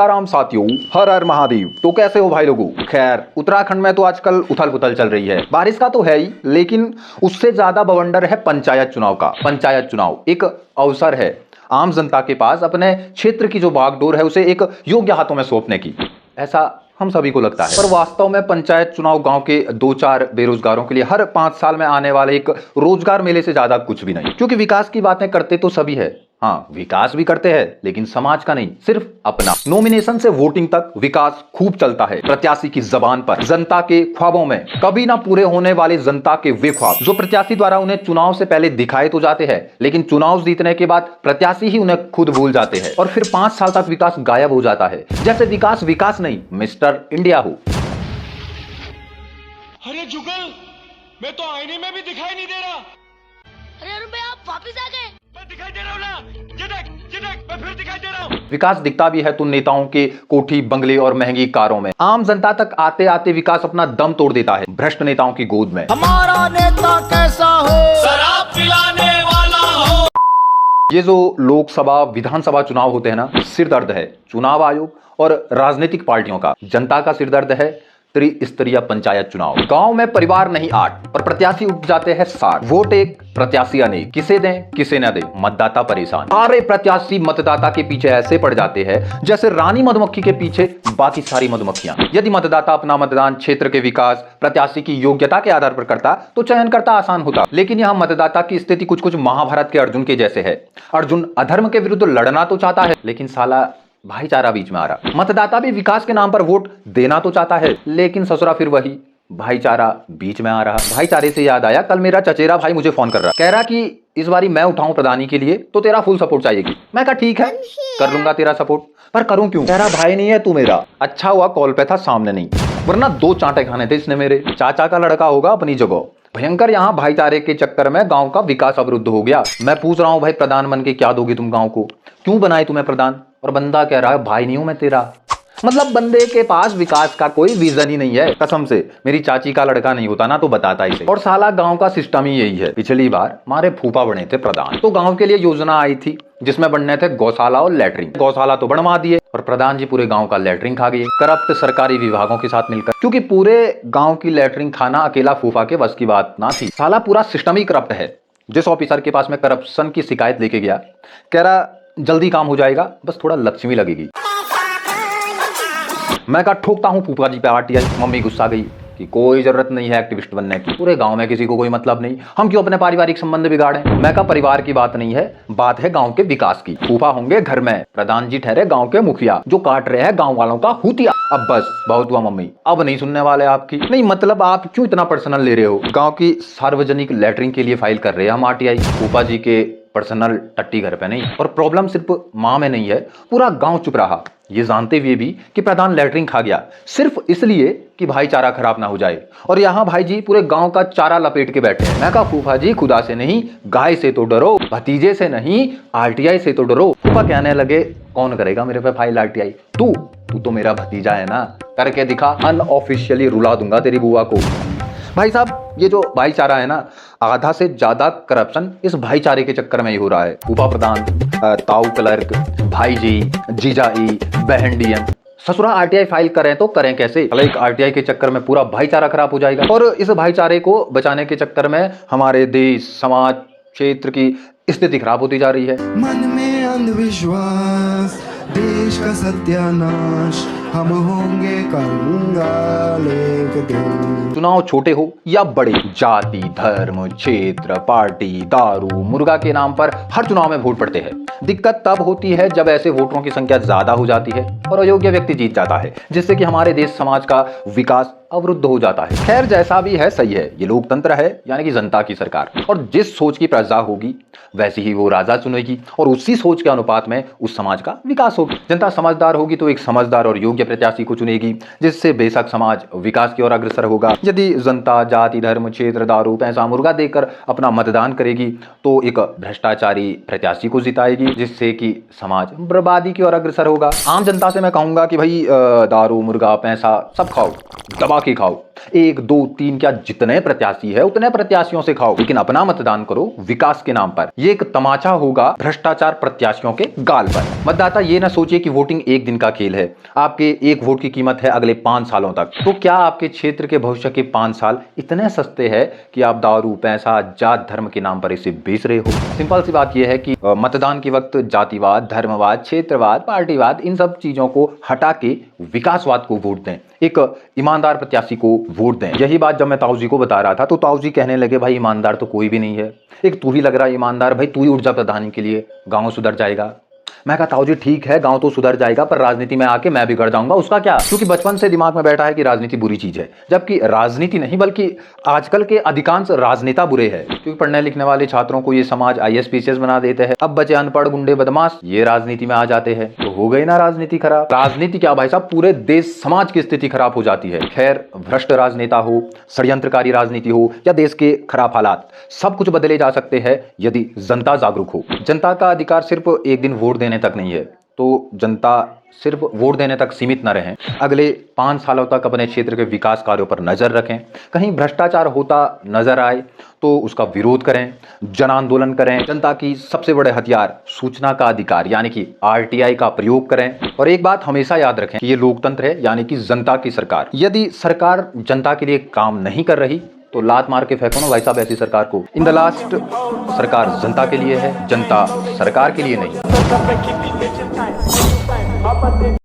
राम साथियों, हर हर महादेव। तो कैसे हो भाई लोगों? खैर, उत्तराखंड में तो आजकल उथल पुथल चल रही है। बारिश का तो है ही, लेकिन उससे ज्यादा बवंडर है पंचायत चुनाव का। पंचायत चुनाव एक अवसर है आम जनता के पास अपने क्षेत्र की जो बागडोर है उसे एक योग्य हाथों में सौंपने की। ऐसा हम सभी को लगता है, पर वास्तव में पंचायत चुनाव गांव के 2-4 बेरोजगारों के लिए हर 5 साल में आने वाले एक रोजगार मेले से ज्यादा कुछ भी नहीं। क्योंकि विकास की बातें करते तो सभी है, हाँ विकास भी करते हैं, लेकिन समाज का नहीं, सिर्फ अपना। नॉमिनेशन से वोटिंग तक विकास खूब चलता है प्रत्याशी की जबान पर। जनता के ख्वाबों में कभी ना पूरे होने वाले जनता के वे ख्वाब जो प्रत्याशी द्वारा उन्हें चुनाव से पहले दिखाए तो जाते हैं, लेकिन चुनाव जीतने के बाद प्रत्याशी ही उन्हें खुद भूल जाते हैं और फिर 5 साल तक विकास गायब हो जाता है, जैसे विकास विकास नहीं, मिस्टर इंडिया हो। अरे जुगल, मैं तो आईने में भी दिखाई नहीं दे रहा। अरे रुपए आप वापिस आ गए। मैं दिखाई दे रहा हूँ ना, ये देख, मैं फिर दिखाई दे रहा हूँ। विकास दिखता भी है तो नेताओं के कोठी बंगले और महंगी कारों में। आम जनता तक आते आते विकास अपना दम तोड़ देता है भ्रष्ट नेताओं की गोद में। हमारा नेता कैसा हो, शराब पिलाने वाला हो। ये जो लोकसभा विधानसभा चुनाव होते हैं ना, सिर दर्द है चुनाव आयोग और राजनीतिक पार्टियों का। जनता का सिर दर्द है त्रिस्तरीय पंचायत चुनाव। गांव में परिवार नहीं 8 और प्रत्याशी उठ जाते हैं 60। वोट एक, प्रत्याशी अनेक, किसे दें किसे न दें, मतदाता परेशान। सारे प्रत्याशी मतदाता के पीछे ऐसे पड़ जाते हैं जैसे रानी मधुमक्खी के पीछे बाकी सारी मधुमक्खियां। यदि मतदाता अपना मतदान क्षेत्र के विकास प्रत्याशी की योग्यता के आधार पर करता तो चयन करता आसान होता, लेकिन यहां मतदाता की स्थिति कुछ कुछ महाभारत के अर्जुन के जैसे है। अर्जुन अधर्म के विरुद्ध लड़ना तो चाहता है, लेकिन साला भाईचारा बीच में आ रहा। मतदाता भी विकास के नाम पर वोट देना तो चाहता है, लेकिन ससुरा फिर वही भाईचारा बीच में आ रहा। भाईचारे से याद आया, कल मेरा चचेरा भाई मुझे फोन कर रहा, कह रहा कि इस बारी मैं उठाऊं प्रधानी के लिए तो तेरा फुल सपोर्ट चाहिएगी। मैं कहा ठीक है, कर लूंगा तेरा सपोर्ट, पर करूं क्यों? तेरा भाई नहीं है तू मेरा। अच्छा हुआ कॉल पे था, सामने नहीं, वरना 2 चांटे खाने थे इसने मेरे। चाचा का लड़का होगा अपनी जगह। भयंकर यहाँ भाईचारे के चक्कर में गांव का विकास अवरुद्ध हो गया। मैं पूछ रहा हूँ भाई, प्रधान बन के क्या दोगे तुम गांव को? क्यों बनाए तुम्हें प्रधान? और बंदा कह रहा है भाई नहीं हूं मैं तेरा। मतलब बंदे के पास विकास का कोई विजन ही नहीं है। कसम से मेरी चाची का लड़का नहीं होता ना तो बताता इसे। और साला गांव का सिस्टम ही यही है। पिछली बार हमारे फूफा बने थे प्रधान, तो गांव के लिए योजना आई थी जिसमें बनने थे गौशाला और लैट्रिन। गौशाला तो बनवा दिए और प्रधान जी पूरे गांव का लैट्रिन खा गए, करप्ट सरकारी विभागों के साथ मिलकर। क्योंकि पूरे गांव की लैट्रिन खाना अकेला फूफा के बस की बात ना थी। साला पूरा सिस्टम ही करप्ट है। जिस ऑफिसर के पास में करप्शन की शिकायत लेके गया, कह रहा जल्दी काम हो जाएगा, बस थोड़ा लक्ष्मी लगेगी। मैं कहा ठोकता हूं फूफा जी पे आरटीआई। मम्मी गुस्सा गई कि कोई जरूरत नहीं है एक्टिविस्ट बनने की, पूरे गांव में किसी को कोई मतलब नहीं, हम क्यों अपने पारिवारिक संबंध बिगाड़ें। मैं कहा परिवार की बात नहीं है, बात है गांव के विकास की। फूफा होंगे घर में, प्रधान जी ठहरे गांव के मुखिया जो काट रहे हैं गांव वालों का हुतिया। अब बस बहुत हुआ मम्मी, अब नहीं सुनने वाले आपकी। नहीं मतलब आप क्यों इतना पर्सनल ले रहे हो? गांव की सार्वजनिक लैट्रिन के लिए फाइल कर रहे हैं हम आरटीआई, फूफा जी के पर्सनल टट्टी घर पे नहीं। और प्रॉब्लम सिर्फ माँ में नहीं है, पूरा गांव चुप रहा ये जानते हुए भी कि प्रधान लैट्रिन खा गया, सिर्फ इसलिए कि भाईचारा खराब ना हो जाए। और यहाँ भाई जी पूरे गांव का चारा लपेट के बैठे हैं। मैं कहा फूफा जी खुदा से नहीं गाय से तो डरो, भतीजे से नहीं आरटीआई से तो डरो। फूफा कहने लगे कौन करेगा मेरे पे फाइल आरटीआई? तू तो मेरा भतीजा है ना, करके दिखा, अनऑफिशियली रुला दूंगा तेरी बुआ को। भाई साहब ये जो भाईचारा है ना, आधा से ज्यादा करप्शन इस भाईचारे के चक्कर में ही हो रहा है। फूफा प्रधान, ताऊ क्लर्क, भाई जी, जीजाई, बहन डीएम, ससुरा आरटीआई फाइल करें तो करें कैसे? एक आरटीआई के चक्कर में पूरा भाईचारा खराब हो जाएगा। और इस भाईचारे को बचाने के चक्कर में हमारे देश समाज क्षेत्र की स्थिति खराब होती जा रही है। मन में अंधविश्वास, देश का सत्यानाश, हम होंगे कंगाल एक दिन। चुनाव छोटे हो या बड़े, जाति धर्म क्षेत्र पार्टी दारू मुर्गा के नाम पर हर चुनाव में वोट पड़ते हैं। दिक्कत तब होती है जब ऐसे वोटरों की संख्या ज्यादा हो जाती है और अयोग्य व्यक्ति जीत जाता है, जिससे कि हमारे देश समाज का विकास अवरुद्ध हो जाता है। खैर जैसा भी है सही है, ये लोकतंत्र है यानी कि जनता की सरकार, और जिस सोच की प्रजा होगी वैसी ही वो राजा चुनेगी और उसी सोच के अनुपात में उस समाज का विकास होगा। जनता समझदार होगी तो एक समझदार और योग्य प्रत्याशी को चुनेगी, जिससे बेशक समाज विकास की ओर अग्रसर होगा। यदि जनता जाति धर्म क्षेत्र दारू पैसा मुर्गा देकर अपना मतदान करेगी तो एक भ्रष्टाचारी प्रत्याशी को जिताएगी, जिससे कि समाज बर्बादी की ओर अग्रसर होगा। आम जनता से मैं कहूंगा कि भाई दारू मुर्गा पैसा सब खाओ, दबा उठा के खाओ, 1 2 3 क्या जितने प्रत्याशी है उतने प्रत्याशियों से खाओ, लेकिन अपना मतदान करो विकास के नाम पर। ये एक तमाचा होगा भ्रष्टाचार प्रत्याशियों के गाल पर। मतदाता ये ना सोचिए कि वोटिंग एक दिन का खेल है, आपके एक वोट की कीमत है अगले 5 सालों तक। तो क्या आपके क्षेत्र के भविष्य के 5 साल इतने सस्ते हैं कि आप दारू, पैसा, जात धर्म के नाम पर इसे बेच रहे हो? सिंपल सी बात यह है कि मतदान के वक्त जातिवाद, धर्मवाद, क्षेत्रवाद, पार्टीवाद, इन सब चीजों को हटा के विकासवाद को वोट दें, एक ईमानदार प्रत्याशी को वोट दें। यही बात जब मैं ताऊ जी को बता रहा था तो ताऊ जी कहने लगे भाई ईमानदार तो कोई भी नहीं है, एक तू ही लग रहा है ईमानदार, भाई तू ही उठ जा प्रधानी के लिए, गांव सुधर जाएगा। मैं कहा ताऊ जी ठीक है गांव तो सुधर जाएगा पर राजनीति में आके मैं बिगड़ जाऊंगा, उसका क्या? क्योंकि बचपन से दिमाग में बैठा है कि राजनीति बुरी चीज है, जबकि राजनीति नहीं बल्कि आजकल के अधिकांश राजनेता बुरे हैं। क्योंकि पढ़ने लिखने वाले छात्रों को ये समाज IAS PCS बना देते हैं, अब बचे अनपढ़ गुंडे बदमाश ये राजनीति में आ जाते हैं, तो हो गई ना राजनीति खराब। राजनीति क्या भाई साहब, पूरे देश समाज की स्थिति खराब हो जाती है। खैर भ्रष्ट राजनेता हो, षड्यंत्रकारी राजनीति हो या देश के खराब हालात, सब कुछ बदले जा सकते हैं यदि जनता जागरूक हो। जनता का अधिकार सिर्फ एक दिन वोट देने तक नहीं है, तो जनता सिर्फ वोट देने तक सीमित न रहें, अगले 5 सालों तक अपने क्षेत्र के विकास कार्यों पर नजर रखें। कहीं भ्रष्टाचार होता नजर आए तो उसका विरोध करें, जन आंदोलन करें। जनता की सबसे बड़े हथियार सूचना का अधिकार यानी कि RTI का प्रयोग करें। और एक बात हमेशा याद रखें कि ये लोकतंत्र है यानी कि जनता की सरकार। यदि सरकार जनता के लिए काम नहीं कर रही तो लात मार के फेंको ना भाई साहब ऐसी सरकार को। इन द लास्ट सरकार जनता के लिए है, जनता सरकार के लिए नहीं।